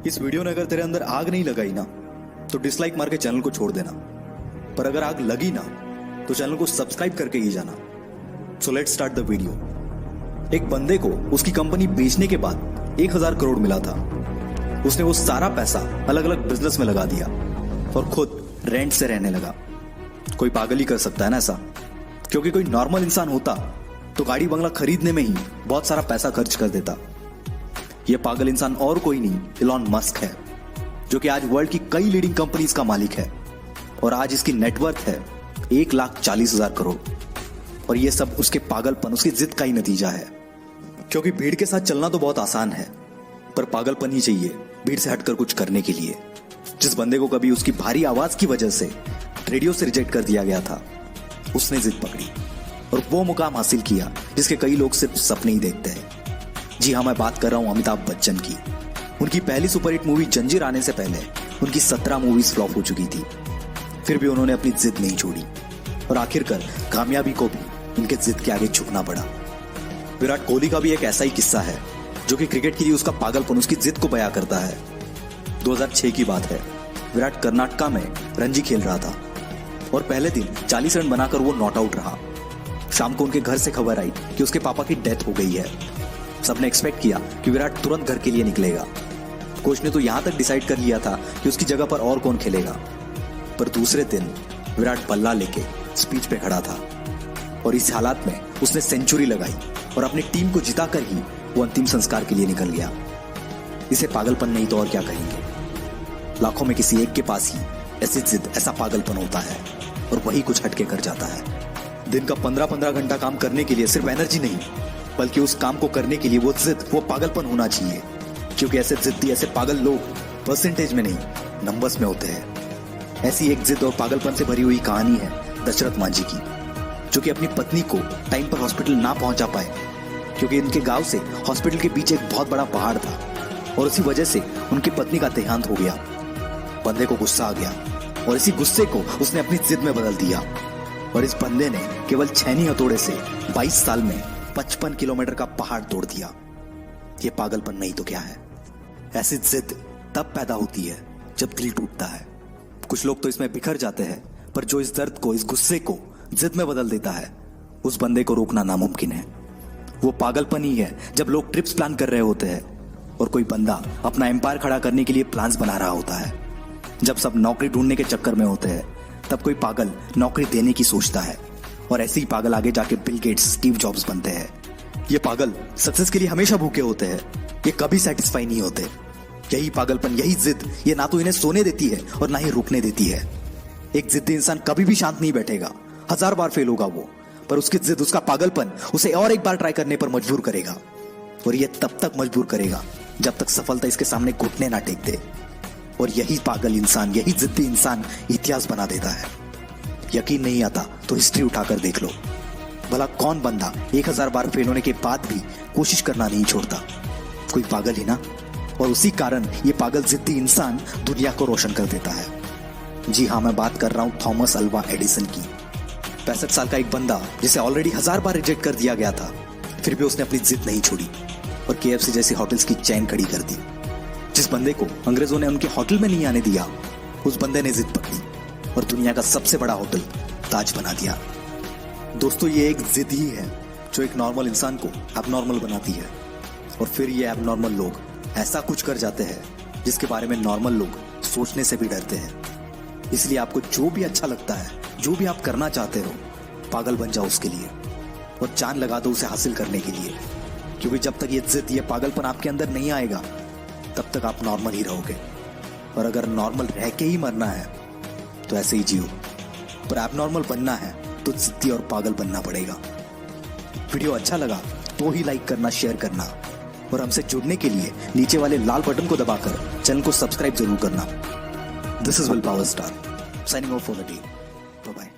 इस वीडियो ने अगर तेरे अंदर आग नहीं लगाई ना तो डिसलाइक मार के चैनल को छोड़ देना, पर अगर आग लगी ना तो चैनल को सब्सक्राइब करके ही जाना। So let's start the video. एक बंदे को उसकी कंपनी बेचने के बाद 1000 करोड़ मिला था। उसने वो सारा पैसा अलग अलग बिजनेस में लगा दिया और खुद रेंट से रहने लगा। कोई पागल ही कर सकता है ना ऐसा, क्योंकि कोई नॉर्मल इंसान होता तो गाड़ी बंगला खरीदने में ही बहुत सारा पैसा खर्च कर देता। यह पागल इंसान और कोई नहीं, इलॉन मस्क है, जो कि आज वर्ल्ड की कई लीडिंग कंपनीज का मालिक है और आज इसकी नेटवर्थ है 1,40,000 करोड़। और यह सब उसके पागलपन, उसकी जिद का ही नतीजा है। क्योंकि भीड़ के साथ चलना तो बहुत आसान है, पर पागलपन ही चाहिए भीड़ से हटकर कुछ करने के लिए। जिस बंदे को कभी उसकी भारी आवाज की वजह से रेडियो से रिजेक्ट कर दिया गया था, उसने जिद पकड़ी और वो मुकाम हासिल किया जिसके कई लोग सिर्फ सपने ही देखते हैं। जी हाँ, मैं बात कर रहा हूं अमिताभ बच्चन की। उनकी पहली सुपरहिट मूवी जंजीर आने से पहले उनकी 17 मूवीज फ्लॉप हो चुकी थी, फिर भी उन्होंने अपनी जिद नहीं छोड़ी और आखिरकार कामयाबी को भी उनके जिद के आगे झुकना पड़ा। विराट कोहली का भी एक ऐसा ही किस्सा है, जो कि क्रिकेट के लिए उसका पागलपन, उसकी जिद को बयां करता है। 2006 की बात है। विराट कर्नाटका में रणजी खेल रहा था और पहले दिन 40 रन बनाकर वो नॉट आउट रहा। शाम को उनके घर से खबर आई कि उसके पापा की डेथ हो गई है। सबने एक्सपेक्ट किया कि विराट तुरंत घर के लिए निकलेगा। कोच ने तो यहां तक डिसाइड कर लिया था कि उसकी जगह पर और कौन खेलेगा, पर दूसरे दिन विराट बल्ला लेके स्पीच पे खड़ा था और इस हालात में उसने सेंचुरी लगाई और अपनी टीम को जिताकर ही वो अंतिम संस्कार के लिए निकल गया। इसे पागलपन नहीं तो और क्या कहेंगे। लाखों में किसी एक के पास ही ऐसी जिद, ऐसा पागलपन होता है और वही कुछ हटके कर जाता है। दिन का 15-15 घंटा काम करने के लिए सिर्फ एनर्जी नहीं, बल्कि उस काम को करने के लिए वो जिद, वो पागलपन होना चाहिए। क्योंकि ऐसे जिद्दी, ऐसे पागल लोग परसेंटेज में नहीं, नंबर्स में होते हैं। ऐसी एक जिद और पागलपन से भरी हुई कहानी है दशरथ मांझी की, जो कि अपनी पत्नी को टाइम पर हॉस्पिटल ना पहुंचा पाए, क्योंकि इनके गांव से हॉस्पिटल के पीछे एक बहुत बड़ा पहाड़ था और उसी वजह से उनकी पत्नी का देहांत हो गया। बंदे को गुस्सा आ गया और इसी गुस्से को उसने अपनी जिद में बदल दिया और इस बंदे ने केवल छेनी हथौड़े से 22 साल में 55 किलोमीटर का पहाड़ तोड़ दिया। ये पागलपन नहीं तो क्या है। ऐसी जिद तब पैदा होती है जब दिल टूटता है। कुछ लोग तो इसमें बिखर जाते हैं, पर जो इस दर्द को, इस गुस्से को जिद में बदल देता है, उस बंदे को रोकना नामुमकिन है। वो पागलपन ही है जब लोग ट्रिप्स प्लान कर रहे होते हैं और कोई बंदा अपना एम्पायर खड़ा करने के लिए प्लान्स बना रहा होता है। जब सब नौकरी ढूंढने के चक्कर में होते हैं, तब कोई पागल नौकरी देने की सोचता है और ऐसे ही पागल आगे जाके बिल गेट्स, स्टीव जॉब्स बनते हैं। ये पागल सक्सेस के लिए हमेशा भूखे होते हैं, ये कभी सेटिस्फाई नहीं होते। यही पागलपन, यही जिद, ये ना तो इन्हें सोने देती है और ना ही रुकने देती है। एक जिद्दी इंसान कभी भी शांत नहीं बैठेगा, 1000 बार फेल होगा वो, पर उसकी जिद, उसका पागलपन उसे और एक बार ट्राई करने पर मजबूर करेगा। और ये तब तक मजबूर करेगा जब तक सफलता इसके सामने घुटने ना टेक दे। और यही पागल इंसान, यही जिद्दी इंसान इतिहास बना देता है। यकीन नहीं आता तो हिस्ट्री उठाकर देख लो। भला कौन बंदा 1000 बार फेल होने के बाद भी कोशिश करना नहीं छोड़ता? कोई पागल ही ना। और उसी कारण ये पागल जिद्दी इंसान दुनिया को रोशन कर देता है। जी हाँ, मैं बात कर रहा हूं थॉमस अल्वा एडिसन की। 65 साल का एक बंदा जिसे ऑलरेडी 1000 बार रिजेक्ट कर दिया गया था, फिर भी उसने अपनी जिद नहीं छोड़ी और KFC जैसी होटल्स की चेन खड़ी कर दी। जिस बंदे को अंग्रेजों ने उनके होटल में नहीं आने दिया, उस बंदे ने जिद पकड़ी और दुनिया का सबसे बड़ा होटल ताज बना दिया। दोस्तों, ये एक जिद ही है जो एक नॉर्मल इंसान को एबनॉर्मल बनाती है और फिर ये एबनॉर्मल लोग ऐसा कुछ कर जाते हैं जिसके बारे में नॉर्मल लोग सोचने से भी डरते हैं। इसलिए आपको जो भी अच्छा लगता है, जो भी आप करना चाहते हो, पागल बन जाओ उसके लिए और जान लगा दो उसे हासिल करने के लिए। क्योंकि जब तक ये जिद, ये पागलपन आपके अंदर नहीं आएगा, तब तक आप नॉर्मल ही रहोगे। और अगर नॉर्मल रह के ही मरना है तो ऐसे ही जियो, पर एबनॉर्मल बनना है तो जिद्दी और पागल बनना पड़ेगा। वीडियो अच्छा लगा तो ही लाइक करना, शेयर करना और हमसे जुड़ने के लिए नीचे वाले लाल बटन को दबाकर चैनल को सब्सक्राइब जरूर करना। This is will power star signing off for the day. Bye bye.